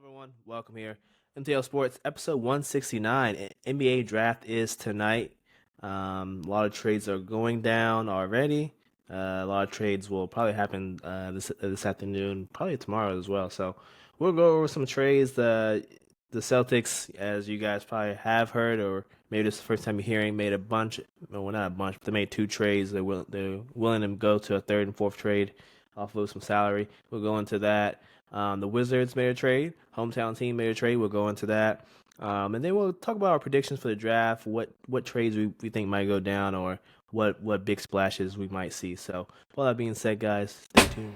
everyone. Welcome here. MTL Sports, episode 169. NBA draft is tonight. A lot of trades are going down already. A lot of trades will probably happen this afternoon, probably tomorrow as well. So we'll go over some trades. The Celtics, as you guys probably have heard, or maybe this is the first time you're hearing, made a bunch. Well, not a bunch, but they made two trades. They're willing to go to a third and fourth trade off of some salary. We'll go into that. The Wizards made a trade. Hometown team made a trade. We'll go into that. And then we'll talk about our predictions for the draft, what trades we think might go down, or what big splashes we might see. So, with all that being said, guys, stay tuned.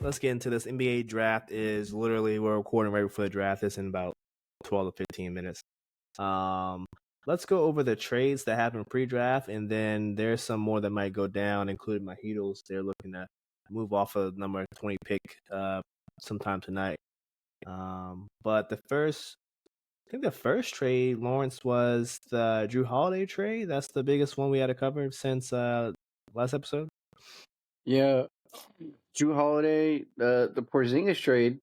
Let's get into this. NBA draft is literally, we're recording right before the draft. It's in about 12 to 15 minutes. Let's go over the trades that happened pre-draft, and then there's some more that might go down, including my Heatles. They're looking to move off of number 20 pick sometime tonight. But I think the first trade, Lawrence, was the Drew Holiday trade. That's the biggest one we had to cover since last episode. Yeah, Drew Holiday, the Porzingis trade.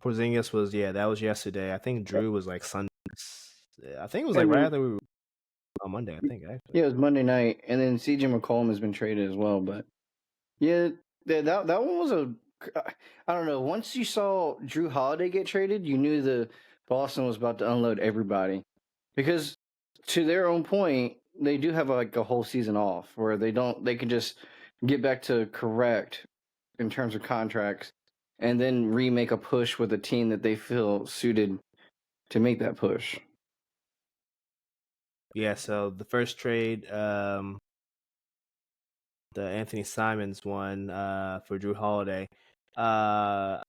Porzingis was, that was yesterday. I think Drew was like Sunday. I think it was like right after we were on Monday, I think, actually. Yeah, it was Monday night, and then CJ McCollum has been traded as well. But yeah, that one was I don't know. Once you saw Drew Holiday get traded, you knew the Boston was about to unload everybody, because to their own point, they do have like a whole season off where they can just get back to correct in terms of contracts, and then remake a push with a team that they feel suited to make that push. Yeah, so the first trade, the Anthony Simons one for Drew Holiday. What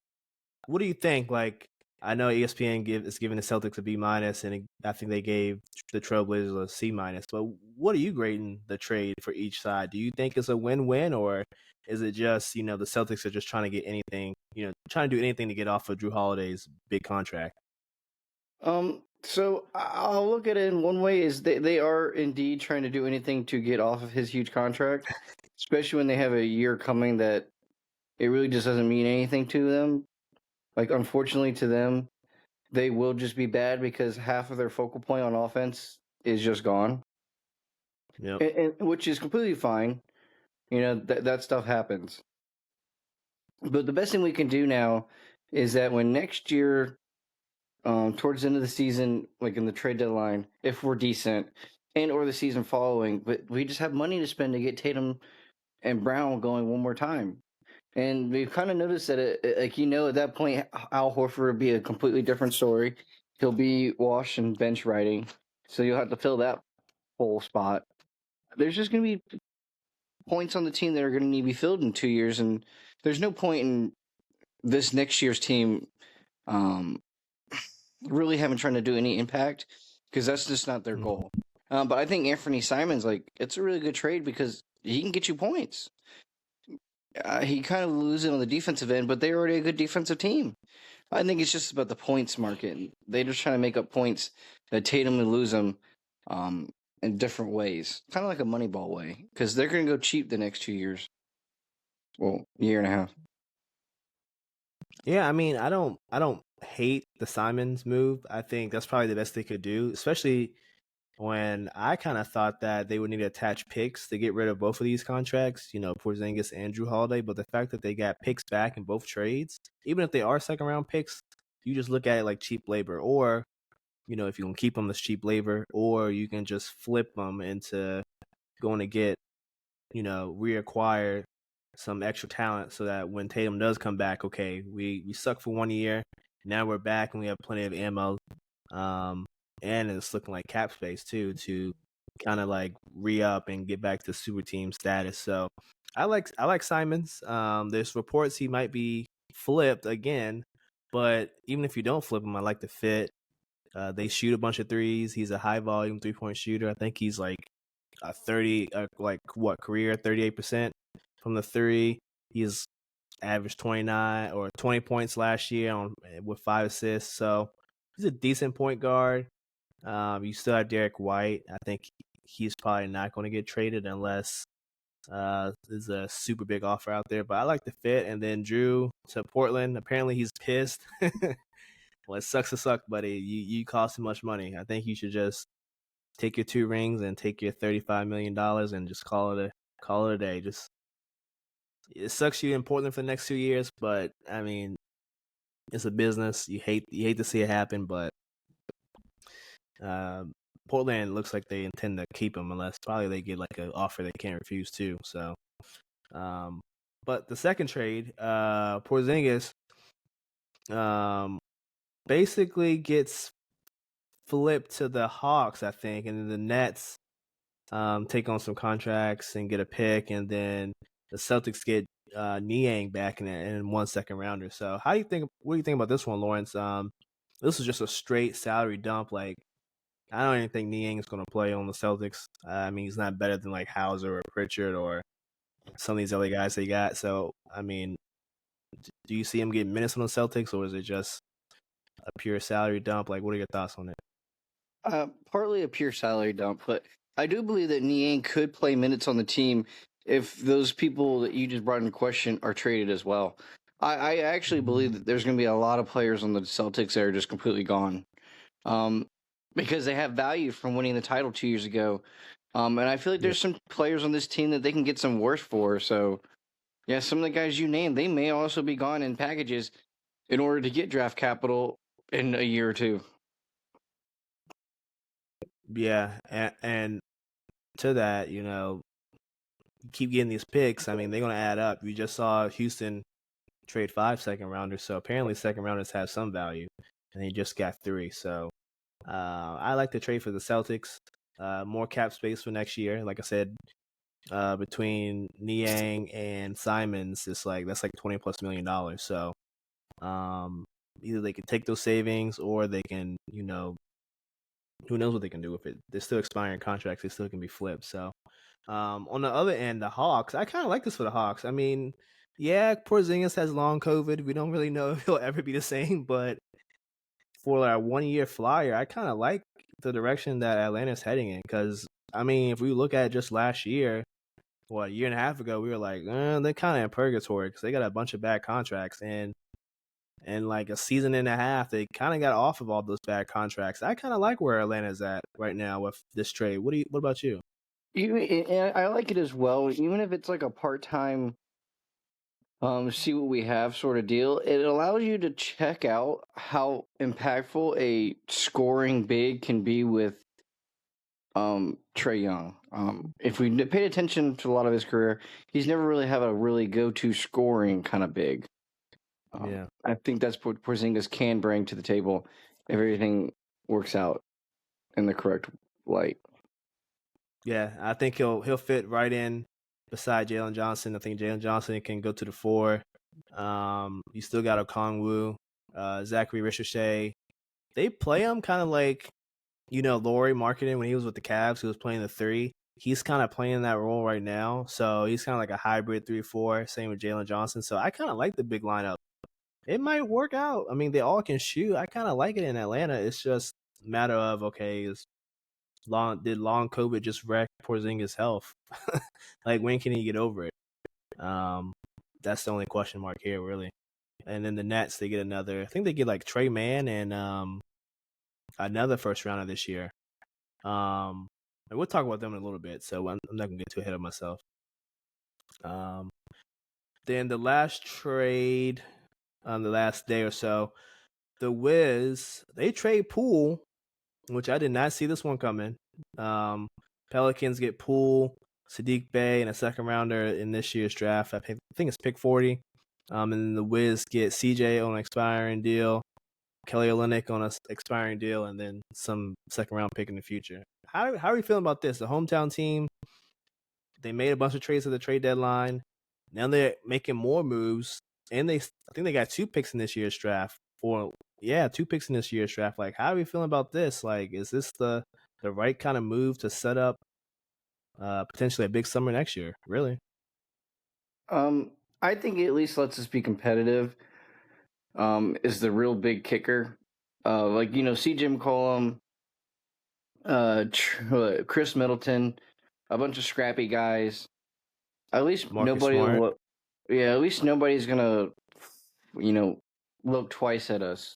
do you think? Like, I know ESPN is giving the Celtics a B minus, and I think they gave the Trailblazers a C minus. But what are you grading the trade for each side? Do you think it's a win-win, or is it just the Celtics are just trying to get anything, trying to do anything to get off of Drew Holiday's big contract? So I'll look at it in one way is they are indeed trying to do anything to get off of his huge contract, especially when they have a year coming that it really just doesn't mean anything to them. Like, unfortunately to them, they will just be bad because half of their focal point on offense is just gone. Yep. And which is completely fine. That stuff happens. But the best thing we can do now is that when next year, towards the end of the season, like in the trade deadline, if we're decent, and or the season following, but we just have money to spend to get Tatum and Brown going one more time. And we've kind of noticed that, at that point, Al Horford would be a completely different story. He'll be washed and bench riding, so you'll have to fill that whole spot. There's just going to be points on the team that are going to need to be filled in 2 years, and there's no point in this next year's team really haven't trying to do any impact, because that's just not their goal. But I think Anthony Simons, it's a really good trade because he can get you points. He kind of loses on the defensive end, but they're already a good defensive team. I think it's just about the points market. They're just trying to make up points that Tatum would lose them in different ways, kind of like a Moneyball way, because they're going to go cheap the next 2 years. Well, year and a half. Yeah, I mean, I don't hate the Simons move. I think that's probably the best they could do, especially when I kind of thought that they would need to attach picks to get rid of both of these contracts, Porzingis and Drew Holiday. But the fact that they got picks back in both trades, even if they are second round picks, you just look at it like cheap labor. Or, if you can keep them as cheap labor, or you can just flip them into going to get, reacquire some extra talent so that when Tatum does come back, okay, we suck for 1 year. Now we're back and we have plenty of ammo. And it's looking like cap space too to kind of like re-up and get back to super team status. So I like Simons. There's reports he might be flipped again, but even if you don't flip him, I like the fit. They shoot a bunch of threes. He's a high volume 3-point shooter. I think he's like a 30, career 38% from the three. He's averaged 29 or 20 points last year with 5 assists. So he's a decent point guard. You still have Derek White. I think he's probably not going to get traded unless there's a super big offer out there. But I like the fit. And then Drew to Portland. Apparently he's pissed. Well, it sucks to suck, buddy. You cost too much money. I think you should just take your 2 rings and take your $35 million and just call it a day. Just it sucks you in Portland for the next 2 years, but I mean it's a business. You hate to see it happen, but uh, Portland looks like they intend to keep him unless probably they get like an offer they can't refuse too. So, um, but the second trade, Porzingis, um, basically gets flipped to the Hawks, I think, and then the Nets take on some contracts and get a pick, and then the Celtics get Niang back in 1 second rounder. So how do you think? What do you think about this one, Lawrence? This is just a straight salary dump. Like I don't even think Niang is going to play on the Celtics. I mean, he's not better than like Hauser or Pritchard or some of these other guys they got. So I mean, do you see him getting minutes on the Celtics, or is it just a pure salary dump? Like, what are your thoughts on it? Partly a pure salary dump, but I do believe that Niang could play minutes on the team if those people that you just brought into question are traded as well. I actually believe that there's going to be a lot of players on the Celtics that are just completely gone, um, because they have value from winning the title 2 years ago. And I feel like Yeah, there's some players on this team that they can get some worth for. So, yeah, some of the guys you named, they may also be gone in packages in order to get draft capital in a year or two. yeah, and to that, keep getting these picks. I mean, they're going to add up. You just saw Houston trade 5 second rounders, so apparently second rounders have some value, and they just got 3. So I like to trade for the Celtics. More cap space for next year. Like I said, between Niang and Simons, it's like that's like $20+ million. So either they can take those savings or they can, who knows what they can do with it. They're still expiring contracts. They still can be flipped. So on the other end, the Hawks, I kind of like this for the Hawks. I mean, yeah, Porzingis has long COVID. We don't really know if he'll ever be the same, but for a 1 year flyer, I kind of like the direction that Atlanta's heading in. Because, I mean, if we look at just last year, a year and a half ago, we were like, they're kind of in purgatory because they got a bunch of bad contracts. And like a season and a half, they kind of got off of all those bad contracts. I kind of like where Atlanta's at right now with this trade. What about you? And I like it as well, even if it's like a part time, see what we have sort of deal. It allows you to check out how impactful a scoring big can be with Trey Young. If we paid attention to a lot of his career, he's never really had a really go to scoring kind of big. Yeah. I think that's what Porzingis can bring to the table if everything works out in the correct light. Yeah, I think he'll fit right in beside Jalen Johnson. I think Jalen Johnson can go to the 4. You still got Okongwu, Zachary Ricochet. They play him kind of like Laurie marketing when he was with the Cavs. He was playing the 3. He's kind of playing that role right now. So he's kind of like a hybrid 3-4. Same with Jalen Johnson. So I kind of like the big lineup. It might work out. I mean, they all can shoot. I kind of like it in Atlanta. It's just a matter of okay, did long COVID just wreck Porzingis' health? Like when can he get over it? Um, that's the only question mark here, really. And then the Nets, they get another. I think they get like Trey Mann and another first rounder this year. And we'll talk about them in a little bit, so I'm not gonna get too ahead of myself. Um, then the last trade on the last day or so, the Wiz they trade Poole, which I did not see this one coming. Pelicans get Poole, Sadiq Bey, and a second rounder in this year's draft. I think it's pick 40. And then the Wiz get CJ on an expiring deal, Kelly Olynyk on an expiring deal, and then some second round pick in the future. How are you feeling about this? The hometown team, they made a bunch of trades at the trade deadline. Now they're making more moves, and I think they got 2 picks in this year's draft. Or yeah, 2 picks in this year's draft. Like, how are you feeling about this? Like, is this the right kind of move to set up potentially a big summer next year? Really? I think it at least lets us be competitive. Is the real big kicker. Like CJ McCollum, Chris Middleton, a bunch of scrappy guys. At least Marcus nobody will Smart. look. Yeah, at least nobody's gonna, you know, look twice at us.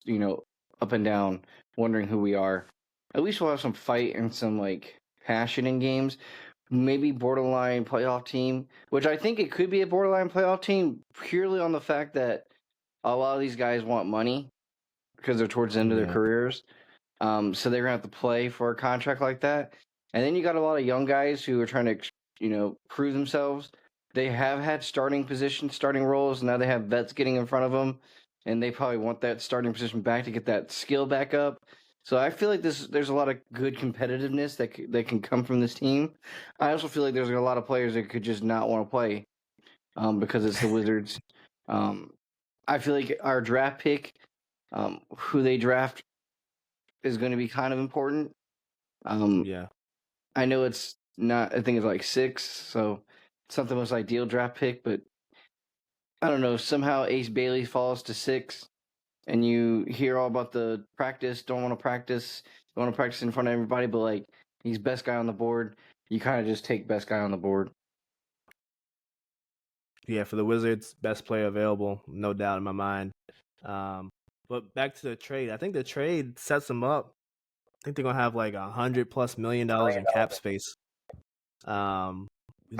Up and down, wondering who we are. At least we'll have some fight and some like passion in games. Maybe borderline playoff team, which I think it could be a borderline playoff team purely on the fact that a lot of these guys want money because they're towards the end of their Yeah. careers. So they're gonna have to play for a contract like that. And then you got a lot of young guys who are trying to, prove themselves. They have had starting positions, starting roles. Now they have vets getting in front of them, and they probably want that starting position back to get that skill back up. So I feel like there's a lot of good competitiveness that can come from this team. I also feel like there's a lot of players that could just not want to play, because it's the Wizards. Um, I feel like our draft pick, who they draft, is going to be kind of important. Um, Yeah. I know it's not. I think it's like six, so it's not the most ideal draft pick. But I don't know. If somehow Ace Bailey falls to six, and you hear all about the practice, don't want to practice in front of everybody, but like he's best guy on the board. You kind of just take best guy on the board. Yeah, for the Wizards, best player available, no doubt in my mind. Um, but back to the trade. I think the trade sets them up. I think they're gonna have like $100+ million in cap space. We I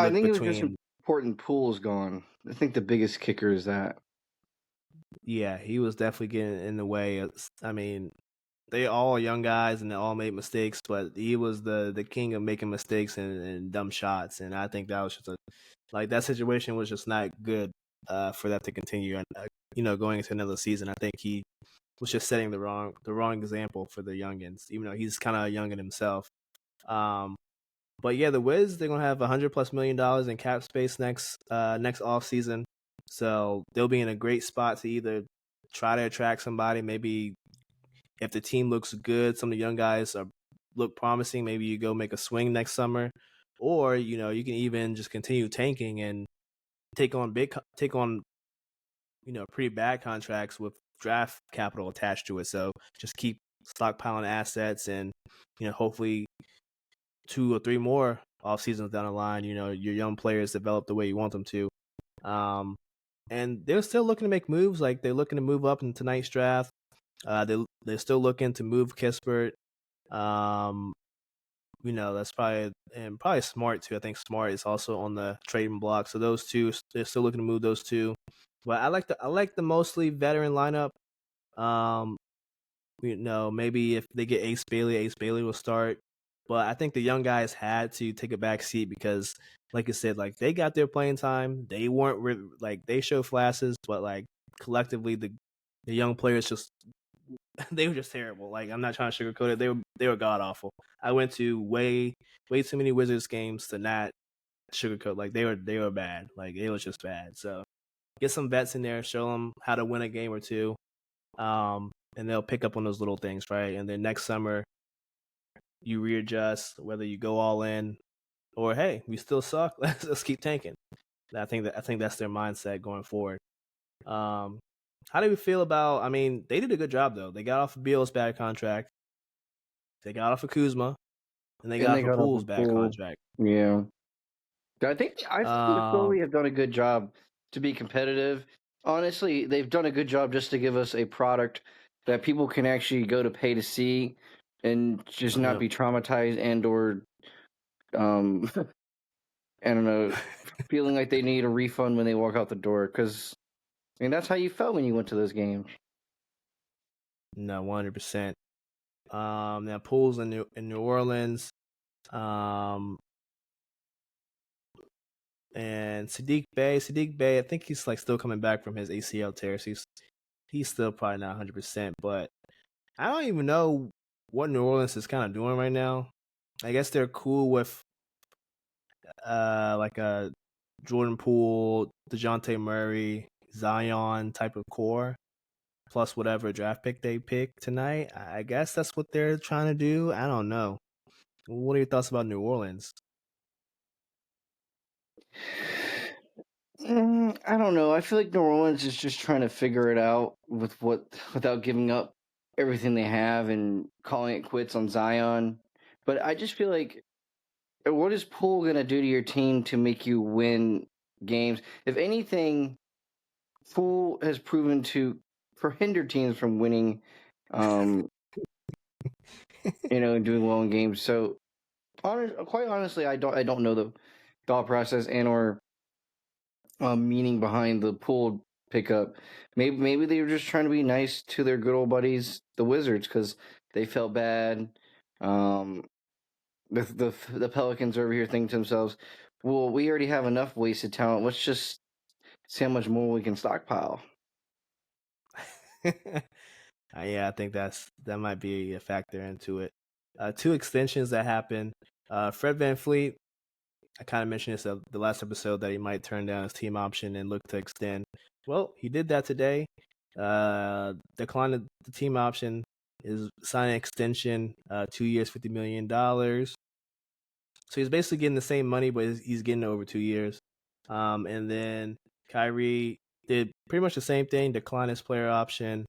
look think it was just between. important. Pool's gone. I think the biggest kicker is that. Yeah, he was definitely getting in the way. I mean, they all young guys and they all made mistakes, but he was the king of making mistakes and dumb shots. And I think that was just like that situation was just not good for that to continue. And going into another season, I think he was just setting the wrong example for the youngins, even though he's kind of a youngin himself. Um, but yeah, the Wiz they're gonna have $100+ million in cap space next off season, so they'll be in a great spot to either try to attract somebody. Maybe if the team looks good, some of the young guys look promising. Maybe you go make a swing next summer, or you can even just continue tanking and take on pretty bad contracts with draft capital attached to it. So just keep stockpiling assets and hopefully two or three more off seasons down the line, your young players develop the way you want them to. Um, and they're still looking to make moves. Like they're looking to move up in tonight's draft. They're still looking to move Kispert. Um, that's probably Smart too. I think Smart is also on the trading block. So those two, they're still looking to move those two. But I like the mostly veteran lineup. Um, maybe if they get Ace Bailey will start. But I think the young guys had to take a back seat because, like I said, like they got their playing time. They weren't like they show flashes, but like collectively, the young players just they were just terrible. Like I'm not trying to sugarcoat it. They were god awful. I went to way too many Wizards games to not sugarcoat. Like they were bad. Like it was just bad. So get some vets in there, show them how to win a game or two, and they'll pick up on those little things, right? And then next summer you readjust, whether you go all in or hey, we still suck. Let's keep tanking. I think that's their mindset going forward. Um, how do we feel about? I mean, they did a good job though. They got off of Beal's bad contract. They got off of Kuzma, and they And got they off of got off a Pool's bad pool. contract. Yeah. I think the Um, Philly have done a good job to be competitive. Honestly, they've done a good job just to give us a product that people can actually go to pay to see and just not yep. be traumatized and or um I don't know, feeling like they need a refund when they walk out the door cuz I mean that's how you felt when you went to those games. No, 100%. Now Pool's in New Orleans. Um, and Sadiq Bey, I think he's like still coming back from his ACL tear. So he's still probably not 100%, but I don't even know what New Orleans is kind of doing right now. I guess they're cool with like a Jordan Poole, DeJounte Murray, Zion type of core, plus whatever draft pick they pick tonight. I guess that's what they're trying to do. I don't know. What are your thoughts about New Orleans? I don't know. I feel like New Orleans is just trying to figure it out without giving up everything they have and calling it quits on Zion. But I just feel like, what is Poole gonna do to your team to make you win games? If anything, Poole has proven to hinder teams from winning, um, and doing well in games. So, quite honestly, I don't know the thought process and or meaning behind the Poole pickup. Maybe they were just trying to be nice to their good old buddies, the Wizards, because they felt bad. Um, the Pelicans are over here thinking to themselves, "Well, we already have enough wasted talent. Let's just see how much more we can stockpile." Yeah, I think that might be a factor into it. Two extensions that happened. Fred VanVleet, I kind of mentioned this the last episode that he might turn down his team option and look to extend. Well, he did that today. Declined the team option, is signing an extension, 2 years, $50 million. So he's basically getting the same money, but he's getting it over 2 years. And then Kyrie did pretty much the same thing, declined his player option,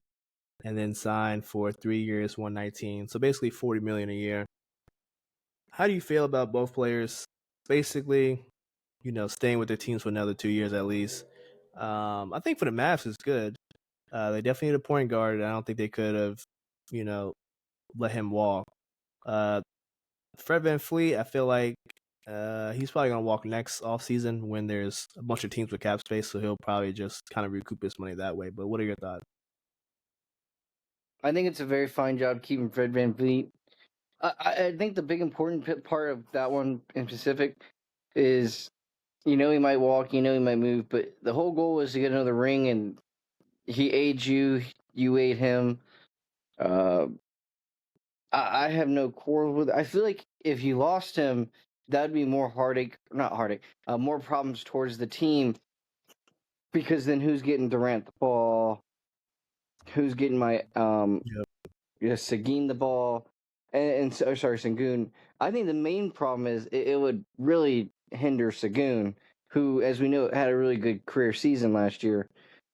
and then signed for 3 years, 119. So basically 40 million a year. How do you feel about both players? Basically, staying with their teams for another 2 years at least. I think for the Mavs is good. They definitely need a point guard. I don't think they could have, you know, let him walk. Uh, Fred VanVleet, I feel like he's probably gonna walk next offseason when there's a bunch of teams with cap space, so he'll probably just kind of recoup his money that way. But what are your thoughts? I think it's a very fine job keeping Fred VanVleet. I think the big important part of that one in specific is, he might walk, he might move, but the whole goal is to get another ring, and he aids you, you aid him. Uh, I have no quarrel with it. I feel like if you lost him, that'd be more heartache, not heartache, more problems towards the team, because then who's getting Durant the ball? Who's getting my Yep. Seguin the ball? Sorry, Sengun. I think the main problem is it would really hinder Seguin, who, as we know, had a really good career season last year.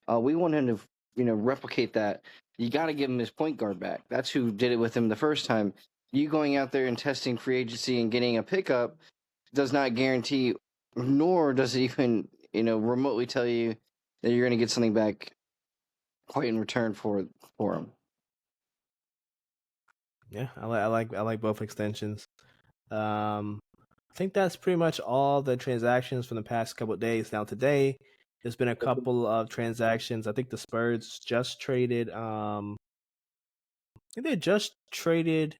We want him to, replicate that. You got to give him his point guard back. That's who did it with him the first time. You going out there and testing free agency and getting a pickup does not guarantee, nor does it even, remotely tell you that you're going to get something back quite in return for him. Yeah, I like both extensions. I think that's pretty much all the transactions from the past couple of days. Now today, there's been a couple of transactions. I think the Spurs just traded. I think they just traded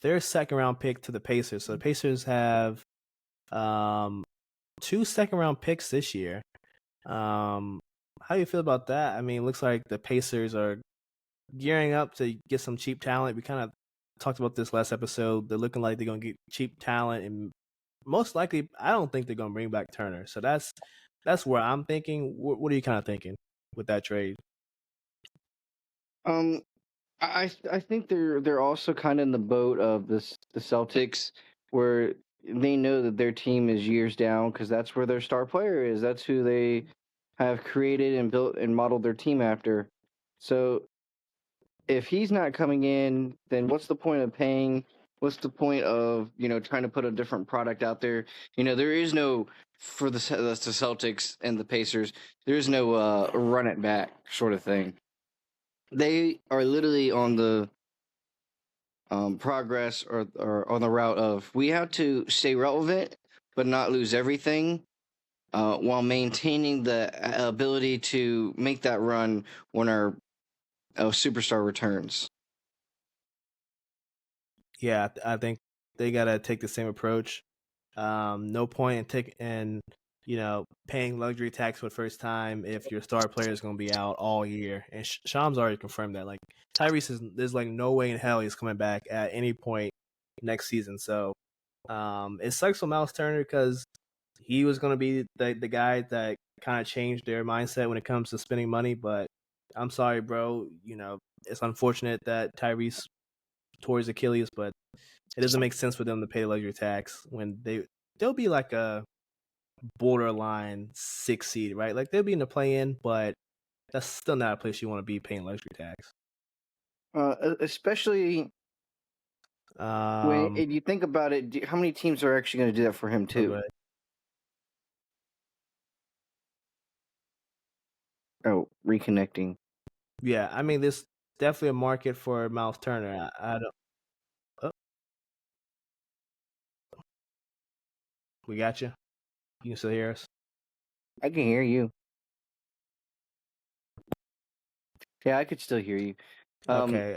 their second round pick to the Pacers. So the Pacers have um, two second round picks this year. How do you feel about that? I mean, it looks like the Pacers are gearing up to get some cheap talent. We kind of talked about this last episode. They're looking like they're gonna get cheap talent, and most likely, I don't think they're gonna bring back Turner. So that's where I'm thinking. What are you kind of thinking with that trade? Um, I think they're also kind of in the boat of the Celtics, where they know that their team is years down because that's where their star player is. That's who they have created and built and modeled their team after. So if he's not coming in, then what's the point of paying? What's the point of trying to put a different product out there? There is no, for the Celtics and the Pacers. There is no run it back sort of thing. They are literally on the progress, or on the route of, we have to stay relevant but not lose everything, while maintaining the ability to make that run when our superstar returns. Yeah, I think they gotta take the same approach. No point in paying luxury tax for the first time if your star player is going to be out all year. And Sham's already confirmed that. Like Tyrese there's like no way in hell he's coming back at any point next season. So it sucks for Miles Turner because he was going to be the guy that kind of changed their mindset when it comes to spending money. But I'm sorry, bro. It's unfortunate that Tyrese tore his Achilles, but it doesn't make sense for them to pay the luxury tax when they'll be like a borderline 6 seed, right? Like they'll be in the play-in, but that's still not a place you want to be paying luxury tax. Especially when Um, if you think about it, how many teams are actually going to do that for him too? okay. Oh, reconnecting. Yeah, I mean, there's definitely a market for Miles Turner. I don't. Oh, we got you. You can still hear us. I can hear you. Yeah, I could still hear you. Um, Okay.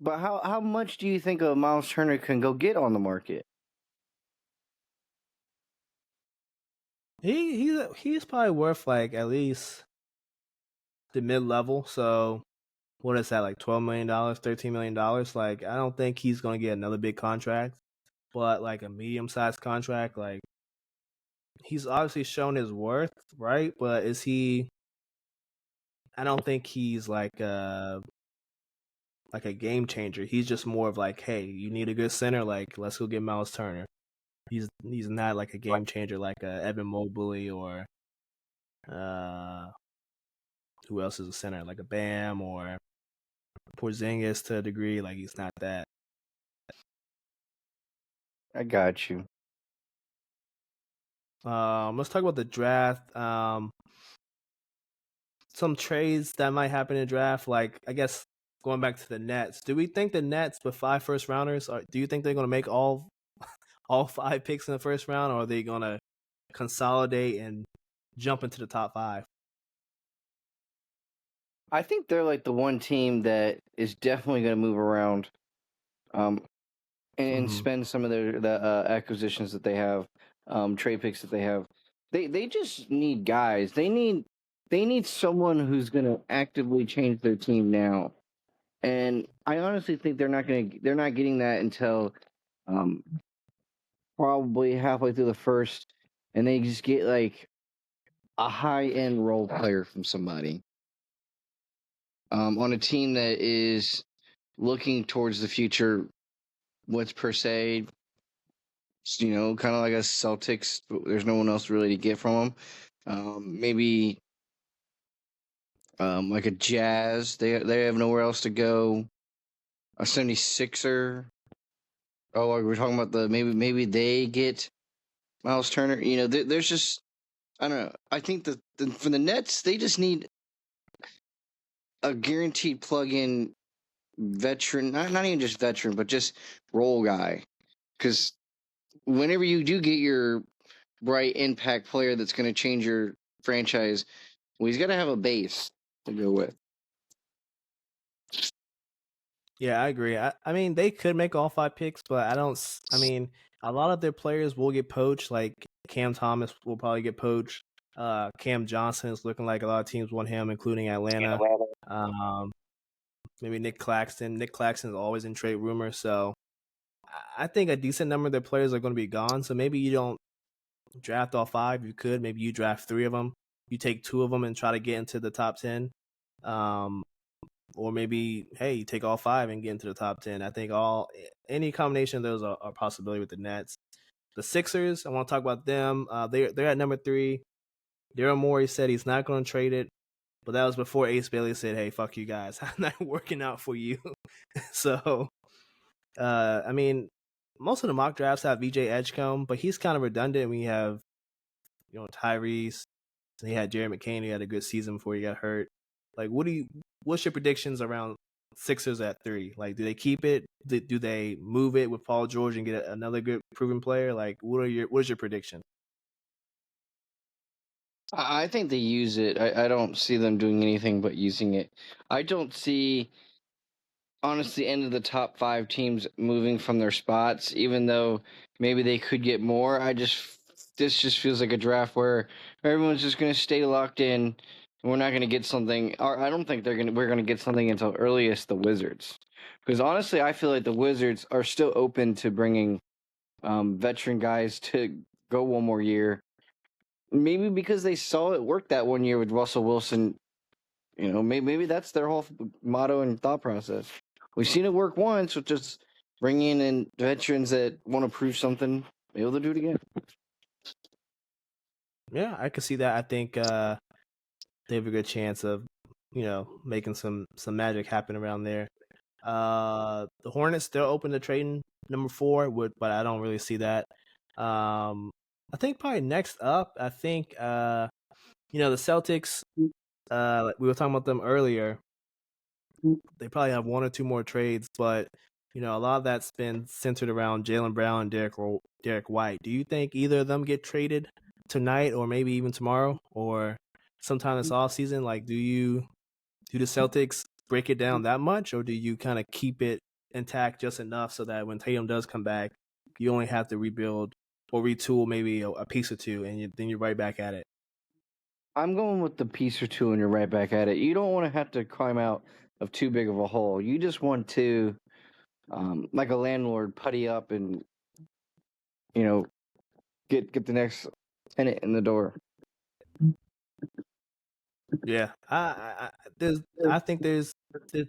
but how much do you think a Miles Turner can go get on the market? He's probably worth like at least the mid level. So what is that, like $12 million, $13 million? Like I don't think he's gonna get another big contract, but like a medium sized contract, like he's obviously shown his worth, right? But is he? I don't think he's like a game changer. He's just more of like, hey, you need a good center, like let's go get Miles Turner. He's not like a game changer like Evan Mobley or uh who else is a center, like a Bam or Porzingis to a degree. Like he's not that. I got you. Let's talk about the draft. Some trades that might happen in the draft. Like I guess going back to the Nets. Do we think the Nets with 5 first rounders? Do you think they're going to make all 5 picks in the first round, or are they going to consolidate and jump into the top five? I think they're like the one team that is definitely going to move around, um, and Mm-hmm. spend some of the acquisitions that they have, trade picks that they have. They just need guys. They need someone who's going to actively change their team now. And I honestly think they're not getting that until um, probably halfway through the first, and they just get like a high end role player from somebody on a team that is looking towards the future. What's per se, kind of like a Celtics. There's no one else really to get from them. Maybe like a Jazz. They have nowhere else to go. A 76er. Oh, we're talking about maybe they get Miles Turner. There's just I don't know. I think that for the Nets, they just need a guaranteed plug-in veteran, not even just veteran, but just role guy. Because whenever you do get your right impact player that's going to change your franchise, well, he's got to have a base to go with. Yeah, I agree. I mean, they could make all 5 picks, but I don't. I mean, a lot of their players will get poached. Like Cam Thomas will probably get poached. Cam Johnson is looking like a lot of teams want him, including Atlanta. Um, maybe Nick Claxton. Nick Claxton is always in trade rumors, so I think a decent number of their players are going to be gone. So maybe you don't draft all 5. You could. Maybe you draft 3 of them. You take 2 of them and try to get into the top 10. Um, or maybe hey, you take all 5 and get into the top 10. I think any combination of those are a possibility with the Nets. The Sixers, I want to talk about them. They're at number 3. Daryl Morey said he's not going to trade it, but that was before Ace Bailey said, "Hey, fuck you guys, I'm not working out for you." So, I mean, most of the mock drafts have VJ Edgecombe, but he's kind of redundant. We have Tyrese. And he had Jerry McCain, who had a good season before he got hurt. Like, what's your predictions around Sixers at 3? Like, do they keep it? Do they move it with Paul George and get another good proven player? Like, what's your prediction? I think they use it. I don't see them doing anything but using it. I don't see, honestly, any of the top 5 teams moving from their spots, even though maybe they could get more. This just feels like a draft where everyone's just going to stay locked in. And we're not going to get something, or I don't think we're going to get something until earliest the Wizards. Because honestly, I feel like the Wizards are still open to bringing veteran guys to go one more year. Maybe because they saw it work that one year with Russell Wilson. Maybe that's their whole motto and thought process. We've seen it work once with just bringing in veterans that want to prove something. Maybe they'll do it again. Yeah, I could see that. I think they have a good chance of, making some magic happen around there. The Hornets still open to trading number four, but I don't really see that. Um, I think probably next up, I think the Celtics. Like we were talking about them earlier. They probably have one or two more trades, but a lot of that's been centered around Jalen Brown and Derek White. Do you think either of them get traded tonight, or maybe even tomorrow, or sometime this off season? Like, do the Celtics break it down that much, or do you kind of keep it intact just enough so that when Tatum does come back, you only have to rebuild or retool maybe a piece or two, and then you're right back at it? I'm going with the piece or two, and you're right back at it. You don't want to have to climb out of too big of a hole. You just want to, like a landlord, putty up and you know get the next tenant in the door. Yeah, I think there's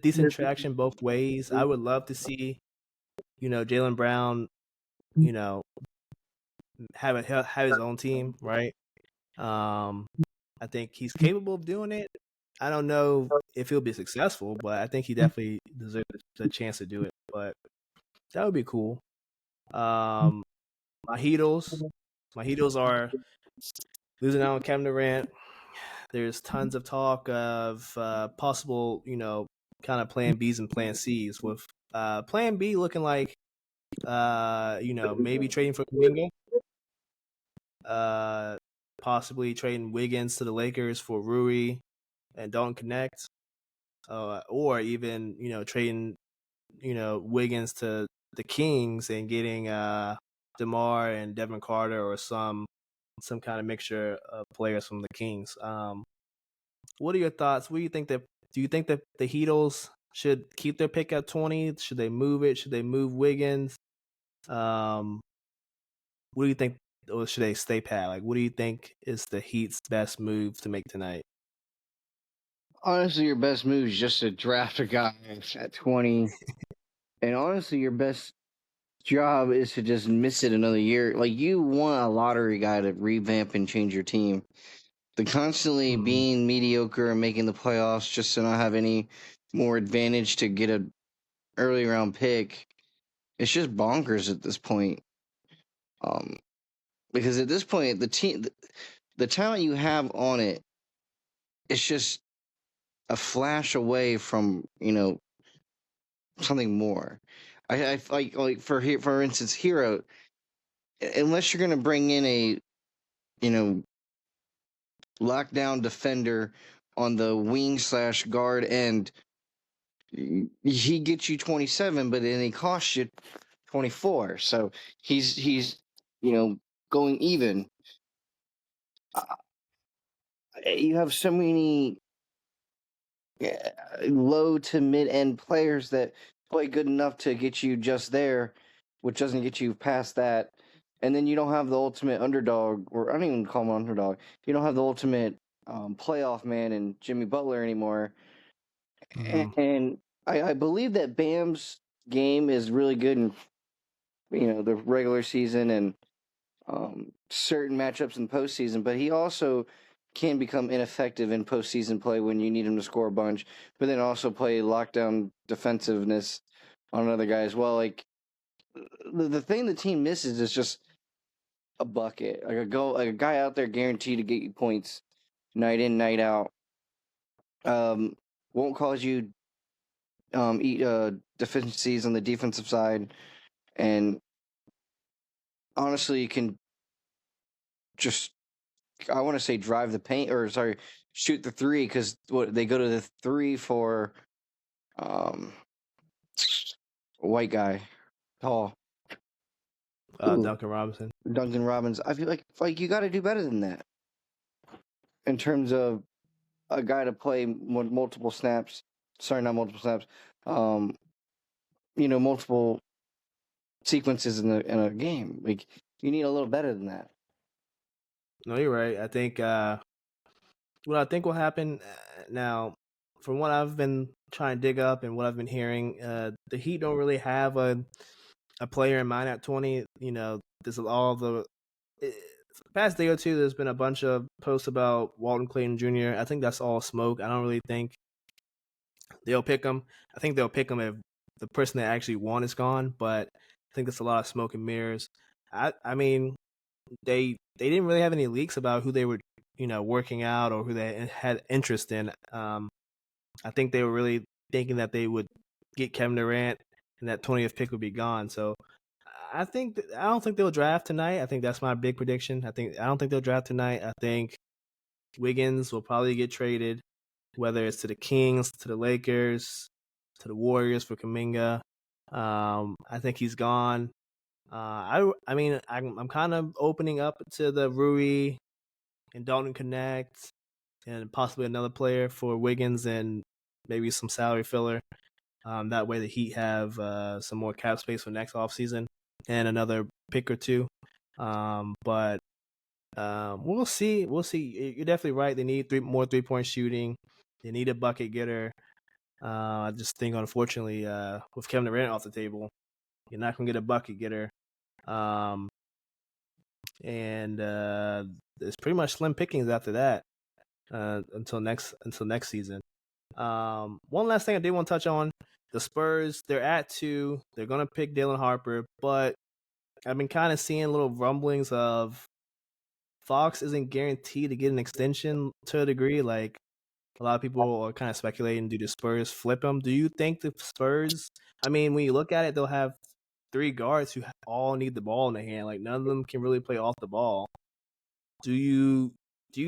decent traction both ways. I would love to see Jalen Brown, you know have his own team, right? Um, I think he's capable of doing it. I don't know if he'll be successful, but I think he definitely deserves a chance to do it. But that would be cool. Um, my Heatles, my Heatles are losing out on Kevin Durant. There's tons of talk of possible, kind of plan Bs and plan Cs, with plan B looking like, maybe trading for Kuminga, uh, possibly trading Wiggins to the Lakers for Rui and Don't Connect, or even, trading, Wiggins to the Kings and getting DeMar and Devin Carter, or some kind of mixture of players from the Kings. What are your thoughts? What do you think that? Do you think that the Heatles should keep their pick at 20? Should they move it? Should they move Wiggins? Um, what do you think, or should they stay pat? Like, what do you think is the Heat's best move to make tonight? Honestly, your best move is just to draft a guy at 20. And honestly, your best job is to just miss it another year. Like, you want a lottery guy to revamp and change your team. The constantly Mm, being mediocre and making the playoffs just to not have any more advantage to get a early round pick, it's just bonkers at this point. Um, because at this point, the talent you have on it, it's just a flash away from something more. I like for instance, Hero. Unless you're gonna bring in a you know lockdown defender on the wing slash guard end, he gets you 27, but then he costs you 24. So he's you know going even. Uh, you have so many low to mid end players that play good enough to get you just there, which doesn't get you past that. And then you don't have the ultimate underdog, or I don't even call him an underdog. You don't have the ultimate playoff man in Jimmy Butler anymore. mm-hmm. And I believe that Bam's game is really good in the regular season and certain matchups in postseason, but he also can become ineffective in postseason play when you need him to score a bunch, but then also play lockdown defensiveness on another guy as well. Like the thing the team misses is just a bucket, like like a guy out there guaranteed to get you points night in, night out. Um, won't cause you eat deficiencies on the defensive side, and honestly, you can just I want to say drive the paint or sorry, shoot the three because what they go to the three for um white guy tall. Ooh, Duncan Robinson. Duncan Robbins. I feel like you got to do better than that in terms of a guy to play multiple snaps. Sorry, not multiple snaps. Um, multiple sequences in a game. Like you need a little better than that. No, you're right. I think what I think will happen now, from what I've been trying to dig up and what I've been hearing, the Heat don't really have a player in mind at 20. This is all the past day or two, there's been a bunch of posts about Walton Clayton Jr. I think that's all smoke. I don't really think they'll pick him. I think they'll pick him if the person that actually won is gone. But I think that's a lot of smoke and mirrors. I mean, they didn't really have any leaks about who they were working out or who they had interest in. I think they were really thinking that they would get Kevin Durant and that 20th pick would be gone. So I don't think they'll draft tonight. I think that's my big prediction. I don't think they'll draft tonight. I think Wiggins will probably get traded, whether it's to the Kings, to the Lakers, to the Warriors for Kaminga. I think he's gone. I mean I'm kind of opening up to the Rui and Dalton Connect and possibly another player for Wiggins and maybe some salary filler. That way the Heat have some more cap space for next offseason and another pick or two. But we'll see. We'll see. You're definitely right. They need more 3-point shooting. They need a bucket getter. I just think, unfortunately, with Kevin Durant off the table, you're not gonna get a bucket getter. Um, and it's pretty much slim pickings after that until next season. One last thing I did want to touch on: the Spurs. They're at 2. They're gonna pick Dylan Harper, but I've been kind of seeing little rumblings of Fox isn't guaranteed to get an extension to a degree. Like a lot of people are kind of speculating, do the Spurs flip him? Do you think the Spurs? I mean, when you look at it, they'll have 3 guards who all need the ball in their hand. Like none of them can really play off the ball. Do you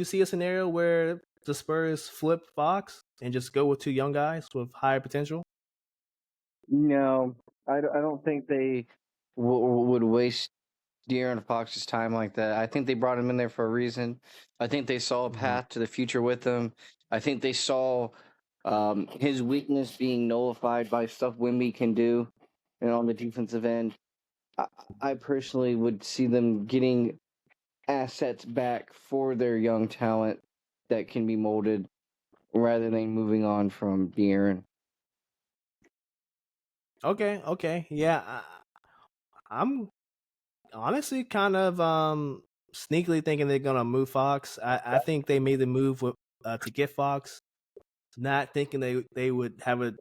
see a scenario where the Spurs flip Fox and just go with 2 young guys with higher potential? No, I don't think they would waste De'Aaron Fox's time like that. I think they brought him in there for a reason. I think they saw a Mm-hmm. path to the future with him. I think they saw his weakness being nullified by stuff Wimby can do, and on the defensive end. I, I personally would see them getting assets back for their young talent that can be molded rather than moving on from De'Aaron. Okay, yeah. I'm honestly kind of sneakily thinking they're gonna move Fox. I think they made the move to get Fox, not thinking they would have a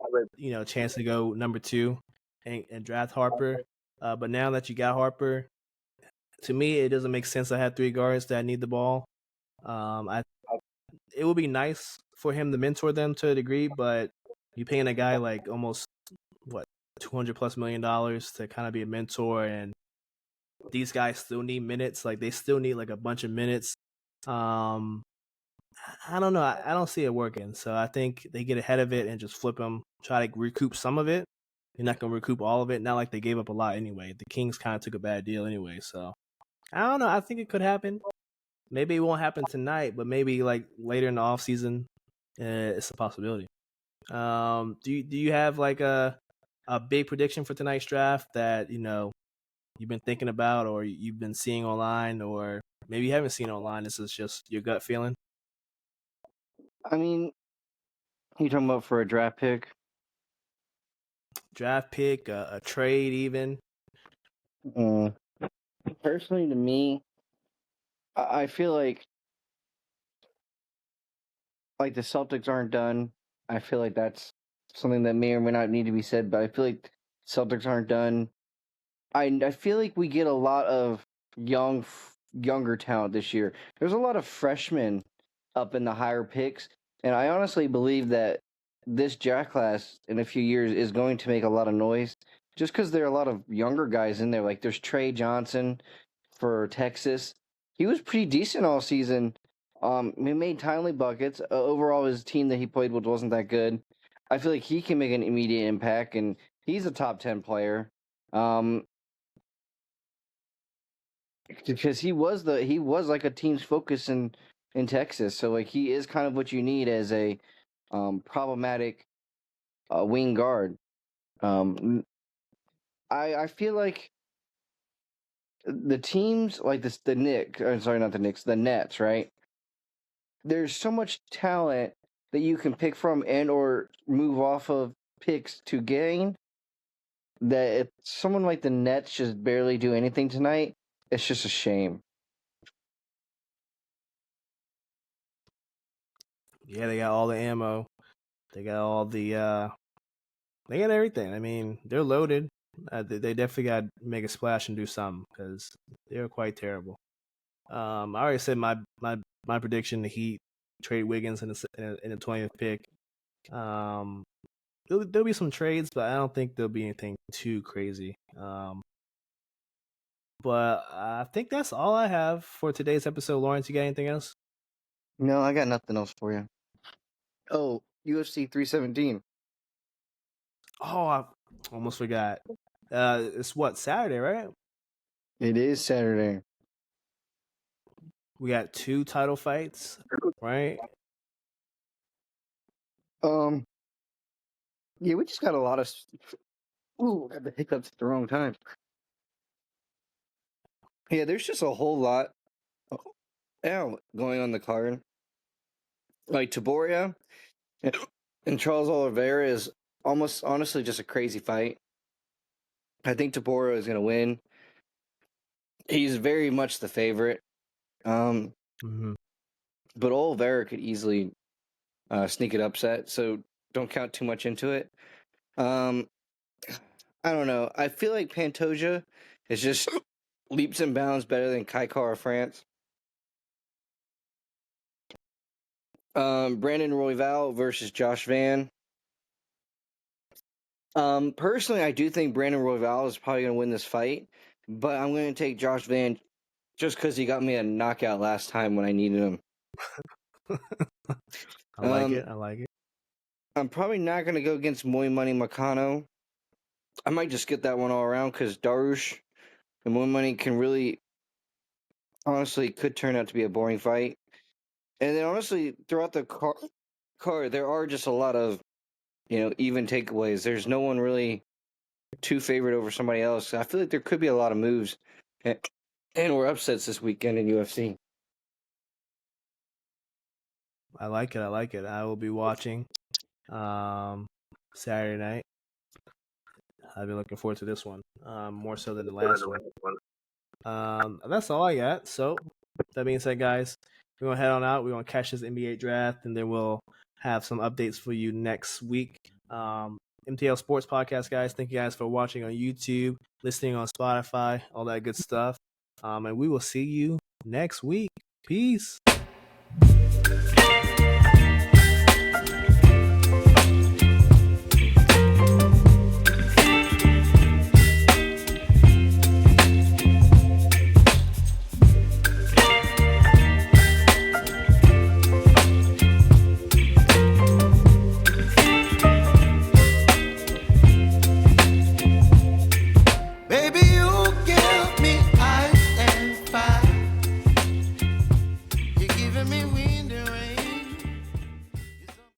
chance to go number 2 and draft Harper. But now that you got Harper, to me it doesn't make sense to have 3 guards that need the ball. I It would be nice for him to mentor them to a degree, but you paying a guy like almost what $200+ million to kind of be a mentor, and these guys still need minutes. Like they still need like a bunch of minutes. Um, I don't know. I don't see it working. So I think they get ahead of it and just flip them, try to recoup some of it. They're not gonna recoup all of it. Not like they gave up a lot anyway. The Kings kind of took a bad deal anyway. So I don't know. I think it could happen. Maybe it won't happen tonight, but maybe like later in the off season, it's a possibility. Do you have like a big prediction for tonight's draft that you've been thinking about or you've been seeing online, or maybe you haven't seen online? This is just your gut feeling. I mean, you talking about for a draft pick? Draft pick, a trade, even. Uh, Personally, to me, I feel like the Celtics aren't done. I feel like that's something that may or may not need to be said, but I feel like Celtics aren't done. I feel like we get a lot of younger talent this year. There's a lot of freshmen up in the higher picks, and I honestly believe that this draft class in a few years is going to make a lot of noise, just because there are a lot of younger guys in there. Like there's Trey Johnson for Texas. He was pretty decent all season. He made timely buckets. Overall, his team that he played with wasn't that good. I feel like he can make an immediate impact, and he's a top 10 player. Um, because he was like a team's focus in Texas. So like he is kind of what you need as a problematic wing guard. Um, I feel like the teams like this the Knicks, sorry, not the Knicks, the Nets, right? There's so much talent that you can pick from and or move off of picks to gain that if someone like the Nets just barely do anything tonight, it's just a shame. Yeah, they got all the ammo. They got all they got everything. I mean, they're loaded. They definitely got to make a splash and do something because they're quite terrible. I already said my prediction: the Heat trade Wiggins in the 20th pick. Um, there'll be some trades, but I don't think there'll be anything too crazy. But I think that's all I have for today's episode. Lawrence, you got anything else? No, I got nothing else for you. Oh, UFC 317. Oh, I almost forgot. It's what, Saturday, right? It is Saturday. We got 2 title fights, right? Um, yeah, we just got a lot of. Ooh, I had the hiccups at the wrong time. Yeah, there's just a whole lot going on the card. Like Taboria and, and Charles Oliveira is almost honestly just a crazy fight. I think Taboria is going to win. He's very much the favorite. Um, Mm-hmm. but Oliveira could easily sneak it upset, so don't count too much into it. Um, I don't know. I feel like Pantoja is just leaps and bounds better than Kai Kara France. Brandon Royval versus Josh Van. Personally, I do think Brandon Royval is probably going to win this fight, but I'm going to take Josh Van just because he got me a knockout last time when I needed him. I like Um, it. I like it. I'm probably not going to go against Moy Money Makano. I might just get that one all around because Darush and Moy Money can really, honestly, could turn out to be a boring fight. And then honestly, throughout the card, there are just a lot of even takeaways. There's no one really too favored over somebody else. I feel like there could be a lot of moves and or upsets this weekend in UFC. I like it. I like it. I will be watching Saturday night. I've been looking forward to this one more so than the last one. That's all I got. So that being said, guys, we're gonna head on out. We're gonna catch this NBA draft, and then we'll have some updates for you next week. MTL Sports Podcast, guys. Thank you guys for watching on YouTube, listening on Spotify, all that good stuff. And we will see you next week. Peace.